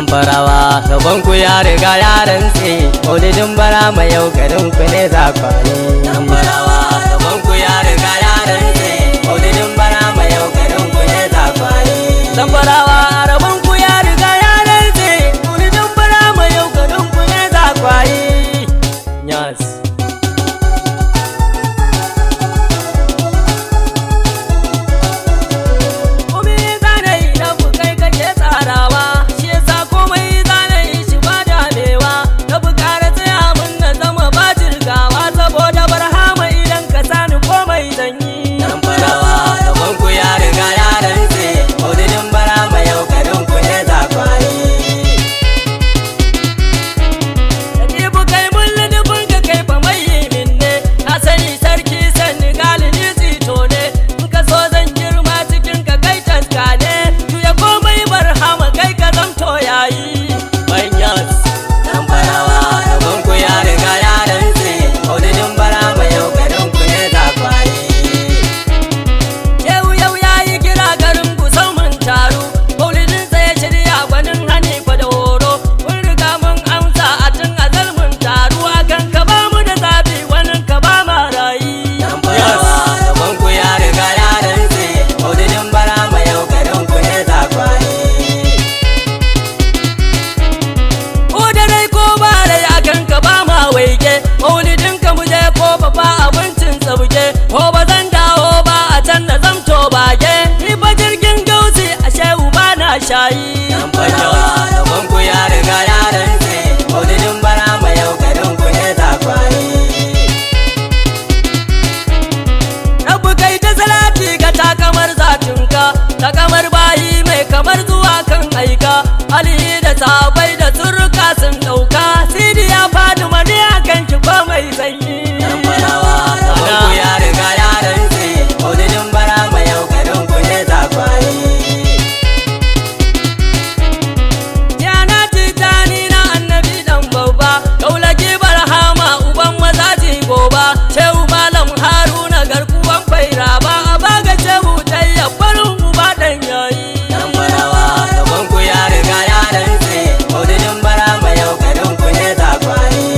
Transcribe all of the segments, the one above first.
Zanfarawa gabanku ya riga ya rantse, Maulidin Barhama yau garinku ne za kwaye. Zanfarawa gabanku ya riga ya rantse, Maulidin Barhama yau garinku ne za kwaye. Zanfarawa gabanku ya riga ya rantse, Maulidin Barhama yau garinku ne za kwaye. Yes. Ko ba zan dawo ba a can na zamto bage, ni ba jirgin gausi a shehu ba na shayi. Gabanku ya riga ya rantse, Maulidin Barhama yau garinku ne za kwaye. Rabu kai ta salati ga takamar zatinka, takamar bayi mai kamar zuwa kan aika, alihi da sahabai da surruka sun ɗauka, sidi ya faɗi mani a kan ki ko mai sanyi. Gabanku ya riga ya rantse, Maulidin Barhama yau garinku ne za kwaye. Yana titani na Annabi dan babba, kaulaki Barhama uban mazaji goba, shehu malam Haruna garkuwan faira ba, a baga shehu tayya farin uba dan yayi. Zanfarawa gabanku ya riga ya rantse, Maulidin Barhama yau garinku ne za kwaye.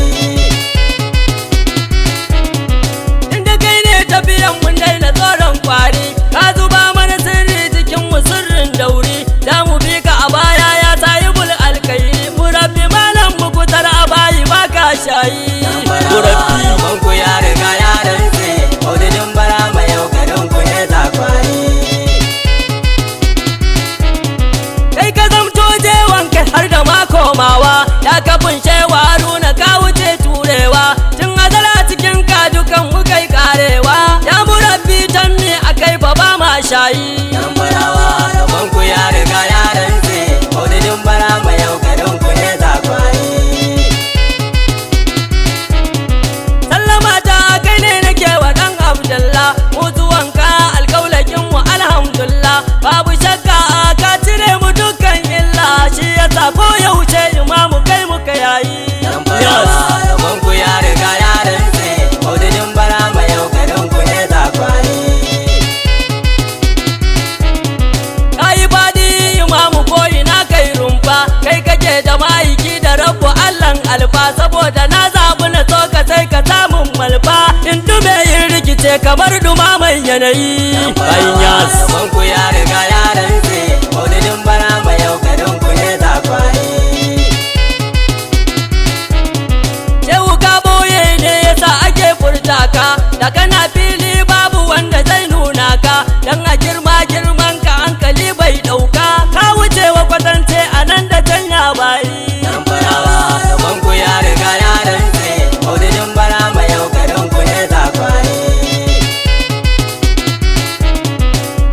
Tafiyan mun daina tsoron kwari, ka zuba mana sirri cikin mu sirrin dauri, da mu bi ka a baya ya tayi bul alkairi, mu rabbi malam mu kutar a bayi ba ka shayi. Gabanku ya riga ya rantse, Maulidin Barhama yau garinku ne za kwaye. Kai ka zamto jewanka har da ma komawa, ya kafin shewa Haruna ka wuce turewa, tun azala cikin ka dukan mu kai karewa, ya murabbi tanni akai fa ba ma shayi. Zanfarawa gabanku ya riga ya rantse, Maulidin Barhama yau garinku ne za kwaye. Sallama ta kai ne nake wa dan Abdullah, mutuwanka alkaulakin mu alhamdulillah, babu shakka ka cire mu dukkan illa, shi yasa ko ya wuce imamu kai muka yayi. Zanfarawa gabanku ya riga ya rantse, Maulidin Barhama yau garinku ne za kwaye. Kai badi imamu ko ina kai rumfa, kai kake da ma'aiki da rabbu Allahn alfa, saboda na zaɓi na so ka sai ka samun malfa, in dume yin rikice kamar dumaman yanayi. Gabanku ya riga ya rantse, Maulidin Barhama yau garinku ne za kwaye. Shehu ka boye ne yasa ake furta ka, da kana fili babu wanda zai nuna ka, dan a girman ka hankali bai ɗauka, ka wuce wa kwatance a nan da can ya bayi. Zanfarawa gabanku ya riga ya rantse, Maulidin Barhama yau garinku ne za kwaye.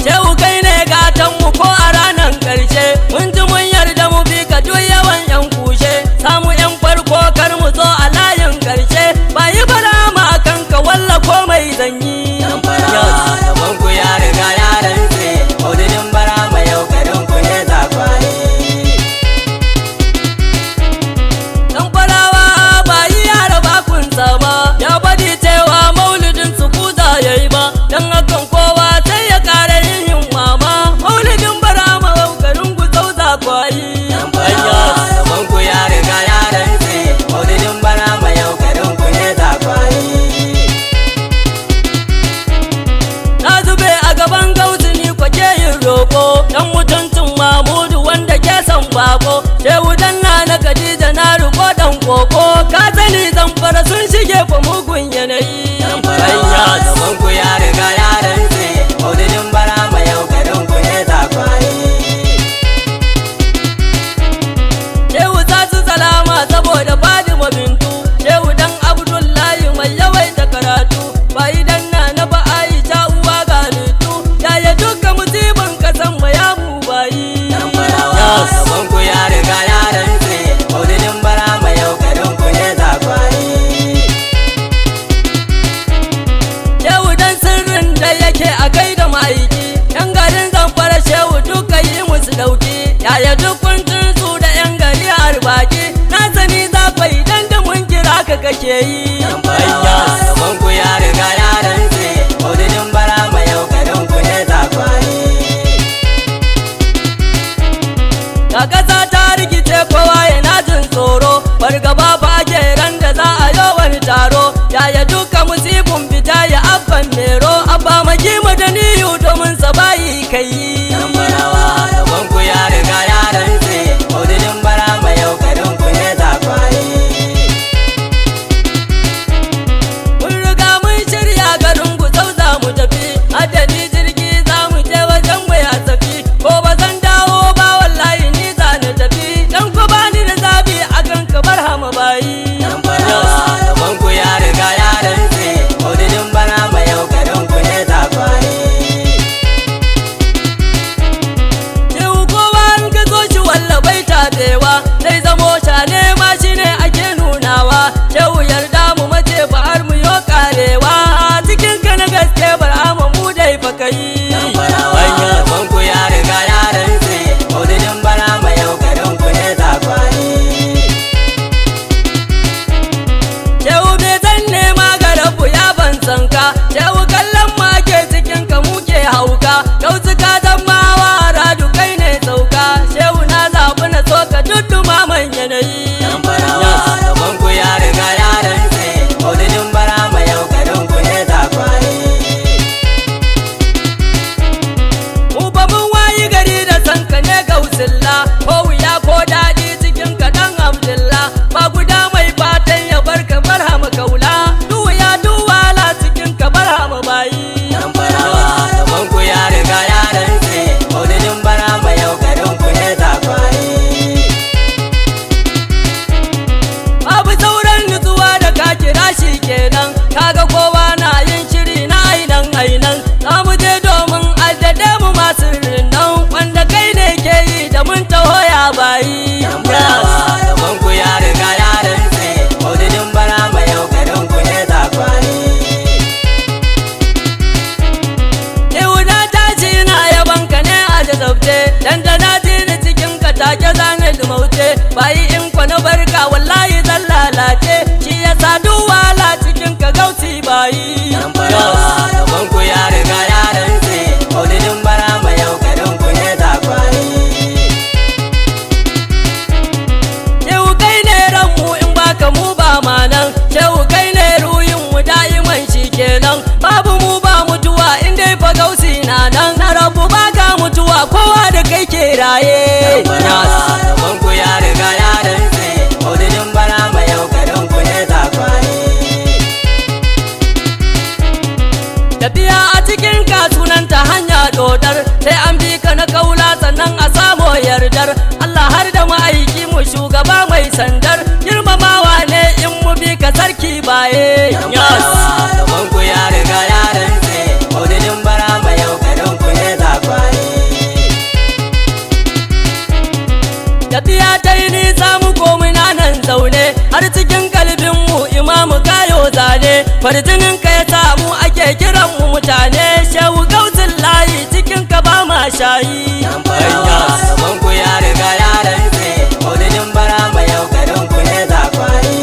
Shehu kai ne gatan mu ko a ranar ƙarshe, mun ji mun yarda mu bi ka duk yawan yan kushe, samu yan farko kar mu zo a layin ƙarshe, bayi Barhama kanka walla komai zanyi. Zanfarawa gabanku ya riga ya rantse, Maulidin Barhama yau garinku ne za kwaye. Zanfarawa bayi yara ba kun sama, ya badi cewa Maulidin su kuza yayi ba, dan hakan kowa sai ya kare yin mama, Maulidin Barhama yau garin ku zauza kwayi. bako. Shehu danna na Khadija na riko dan koko. Ka sani Zanfara sun shige fa mugun yanayi. Zanfarawa gaban ku ya riga ya rantse, Maulidin Barhama yau garin ku ne zakwaye. Shehu za su salama saboda Fatima bintu. Shehu dan Abdullahi mai yawaita karatu. Bayi danna na ba Aisha uwa galitu. Yaya duka musibin kasan mayamu bayi. Zanfarawa gaban ku ya riga ya rantse, Maulidin Barhama yau garin ku ne zakwaye. Shehu dan sirrin da yake a kai da ma'aiki. Yan garin Zanfara shehu duka yi musu dauki. Yaya duk kuntun su da yan gari har baki. Na sani za fa idan da mun kira ka kake yi. Zanfarawa gaban ku ya riga ya rantse, Maulidin Barhama yau garin ku ne zakwaye. Ga ƙasa ta rikice kowa yana jin tsoro. Fargaba ba ran da za a yi wani taro. Yaya duka musibin fita ya abban mero. Abba magima da niyu domin sa bayi kai. Zanfarawa gaban ku ya riga ya rantse, Maulidin Barhama yau garin ku ne zakwaye. Mun riga mun shirya garin ku sau za mu tafi. Adani jirgi za mu je wajen mu ya tafi. Ko ba zan dawo ba wallahi ni za na tafi. Dan ku bani da zabi akan ka Barhama bayi. Zanfarawa gaban ku ya riga ya rantse, Maulidin Barhama yau garin ku ne zakwaye. Shehu kowa in ka zo shi walla bai tabewa. Zai zamo shane ma shi ne ake nunawa. Shehu yarda mu mace ba har mu yo karewa. Cikin ka na gaske Barhama mu dai fa kai. Zanfarawa gaban ku ya riga ya rantse, Maulidin Barhama yau garin ku ne zakwaye. Shehu bai zan nema ga rabu ya ban san ka. Shehu kallon ma ke cikin ka muke hauka. Dausuka dan mawa radu kai ne sauka. Shehu na zaɓi na so ka dudduma man yanayi. Zanfarawa gaban ku ya riga ya rantse, Maulidin Barhama yau garin ku ne zakwaye. Mu ba mun wayi gari da san ka ne gausilla. Ko wuya ko daɗi cikin ka dan Abdullah. Ba guda mai fatan ya barka Barhama kaula. Duwaya duwala cikin ka Barhama bayi. Zanfarawa gaban ku ya riga ya rantse, Maulidin Barhama yau garin ku ne zakwaye. Babu sauran nutsuwa da ka kira shi kenan. Kaga kowa na yin shiri na ainan. Za mu je domin addade mu masu nan. Wanda kai ne ke yi da mun taho ya bayi. Zanfarawa gaban ku ya riga ya rantse, Maulidin Barhama yau garin ku ne zakwaye. Shehu na tashi na yaban ka ne a jazabce. Dan da na ji ni cikin ka take zane dumauce. Bayi in kwa na barka wallahi zan lalace. Shi ya sa duwala cikin ka gausi bayi. Zanfarawa gaban ku ya riga ya rantse, Maulidin Barhama yau garin ku ne zakwaye. Shehu kai ne ranmu in baka mu ba ma nan. Shehu kai ne ruhin mu da'iman shi kenan. Babu mu ba mutuwa in dai fa gausi na nan. Na rabu baka mutuwa kowa da kai ke raye. Zanfarawa gaban ku ya riga ya rantse, Maulidin Barhama yau garin ku ne zakwaye. Tafiya a cikin ka sunanta hanya dodar. Sai an bi ka na kaula sannan a samu yardar Allah har da ma'aiki mu shugaba mai sandar. Girmamawa ne in mu bi ka sarki baye. Zanfarawa gaban ku ya riga ya rantse, Maulidin Barhama yau garin ku ne zakwaye. Tafiya ta yi nisa mu komi nan zaune. Har cikin kalbin mu imamu kayo zane. Farjinin ka ya samu ake kiran mu mutane. Shehu gausin layi cikin ka ba ma shayi. Zanfarawa gaban ku ya riga ya rantse, Maulidin Barhama yau garin ku ne zakwaye.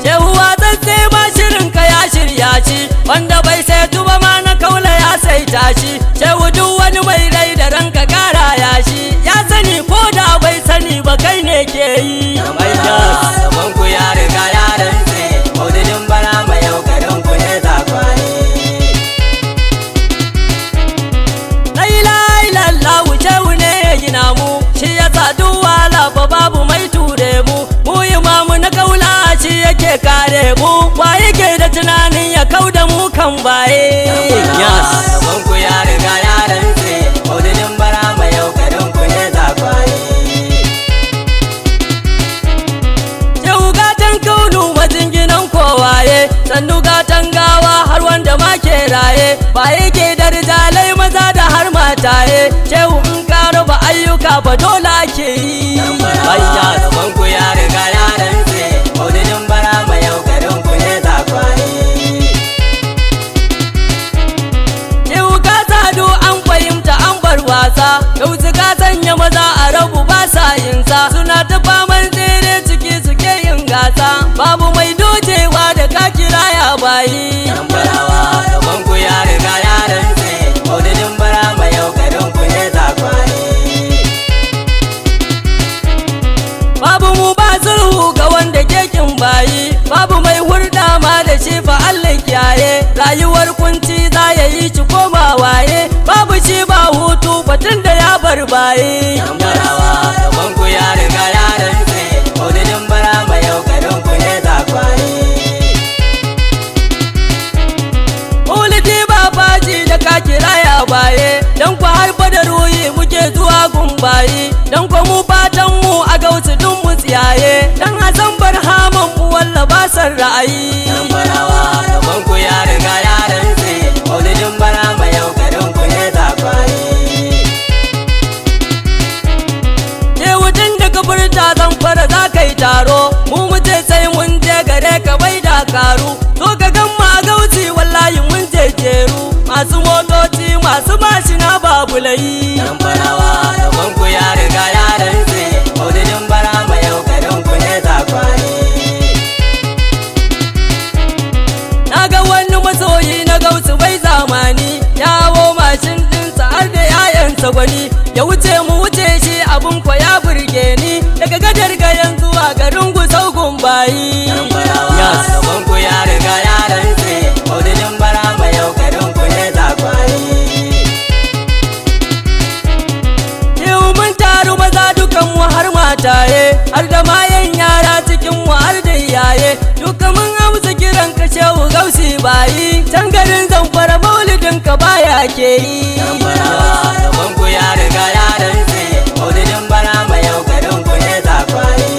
Shehu watsatse ma shirin ka ya shirya shi. Wanda bai sai tuba ma na kaula ya saita shi. Shehu duk wani mai rai da ranka kara ya shi. Ya sani ko da bai sani ba kai ne ke yi. Zanfarawa gaban ku ya riga ya rantse, Maulidin Barhama yau garin ku ne zakwaye. La ilaha illallah fa babu mai ture mu imamu na kaula shi yake kare mu wa yake da tunanin ya kauda mu kan baye gaban ku ya riga ya rantse Maulidin Barhama yau garin ku ne zakwaye Shehu gatan kaunu majinginan kowaye sannu gatan gawa har wanda ma ke raye ba yake da rijalai maza da har mataye Shehu in ka raba ayyuka ba dole ake yi gaban ku ya riga ya rantse Maulidin Barhama yau garin ku ne zakwaye Shehu ka sadu an fahimta an bar wasa yau ka sanya maza a rabu ba sa yinsa suna ta faman tsere ciki suke yin gasa babu mai dojewa da ka kira ya bayi gaban ku ya riga ya rantse Maulidin Barhama yau garin ku ne zakwaye babu mu ba sulhu ga wanda kekin bayi babu mai hurda ma da shi fa Allah kiyaye rayuwar kunci za ya yi ci koma waye babu shi ba hutu batun da ya bar bayi gaban ku ya riga ya rantse Maulidin Barhama yau garin ku ne zakwaye Maulidi ba faji da ka kira ya baye dan ku har da ruhi muke zuwa gumbayi dan ku mu fatan mu a gausu dun mu tsiyaye dan Hasan Barhaman mu walla ba san ra'ayi gaban ku ya riga ya rantse Maulidin Barhama yau garin ku ne zakwaye Yewutin da ka furta Zanfara za ka yi taro mu muje sai mun je gare ka bai dakaru so ka gan ma gauci wallahi mun je jeru masu motoci masu mashina babu layi gaban ku ya riga ya rantse Maulidin Barhama yau garin ku ne zakwaye na ga wani masoyi na gausu bai zamani yawo mashin dinsa har da 'ya'yansa gwani ya wuce mu wuce shi abun kwa ya burge ni daga gadar gayan zuwa garin gusau gumbayi gaban ku ya riga ya rantse Maulidin Barhama yau garin ku ne zakwaye yau mun taru maza dukan mu har mataye har da mayan yara cikin mu har da iyaye duka mun amsa kiran ka Shehu gausi bayi can garin Zanfara Maulidin ka baya ke yi gaban ku ya riga ya rantse Maulidin Barhama yau garin ku ne zakwaye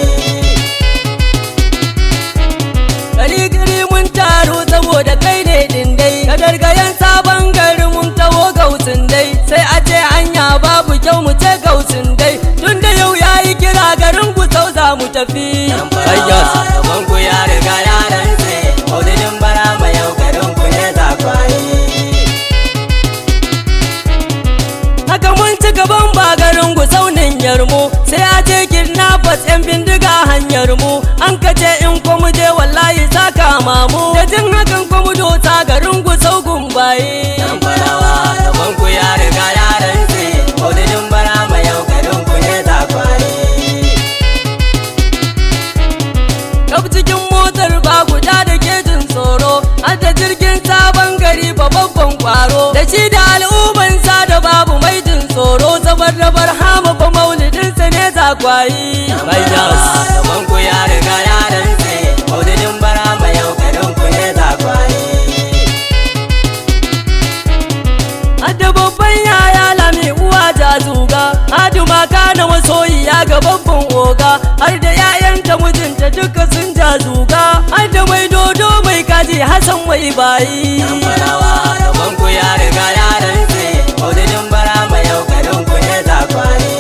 gari mun taru saboda kai ne din dai ka gargayen sabon gari mun taho gausin dai sai a ce anya babu kyau mu ce gausin dai tunda yau yayi kira garin ku sau za mu tafi gaban ku ya riga ya rantse Maulidin Barhama yau garin ku ne zakwaye haka mun ci gaban ba garin ku saunin yarmu sai a ce kidnappers yan bindiga hanyar mu an kace in ko mu je wallahi ta kama mu da jin hakan ko mu dota garin ku sau gumbaye gaban ku ya riga ya rantse Maulidin Barhama yau garin ku ne zakwaye kaf cikin motar ba guda da ke jin tsoro har da jirgin sabon gari ba babban kwaro da shi da al'ummansa da babu mai jin tsoro saboda Barhama ba Maulidinsa ne zakwayi gaban ku ya riga ya rantse Maulidin Barhama yau garin ku ne zakwaye hadda babban yaya lami uwa ta zuga hadu maka na masoyiya ga babban oga har da 'ya'yanta mijinta duka sun ja zuga har da mai dodo mai kaji Hassan mai bayi gaban ku ya riga ya rantse Maulidin Barhama yau garin ku ne zakwaye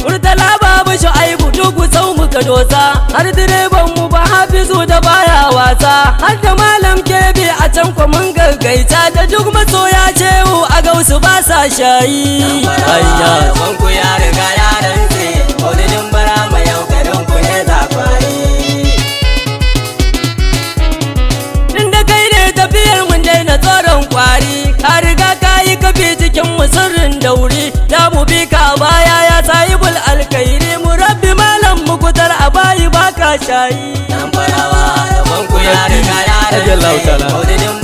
Murtala babu Shu'aibu duk sau muka dosa har direban mu ba Hafizu da baya wasa har da malam Kebe a can kwa mun gaggaita da duk masoya Shehu a gausu ba sa shayi gaban ku ya riga ya rantse Maulidin Barhama yau garin ku ne zakwaye inda kai ne tafiyar mun daina tsoron kwari ka riga ka yi kafi cikin mu sirrin dauri da mu bi ka baya ya sahibul alkairi mu rabbi malam mu kutar a bayi baka shayi gaban ku ya riga ya rantse Maulidin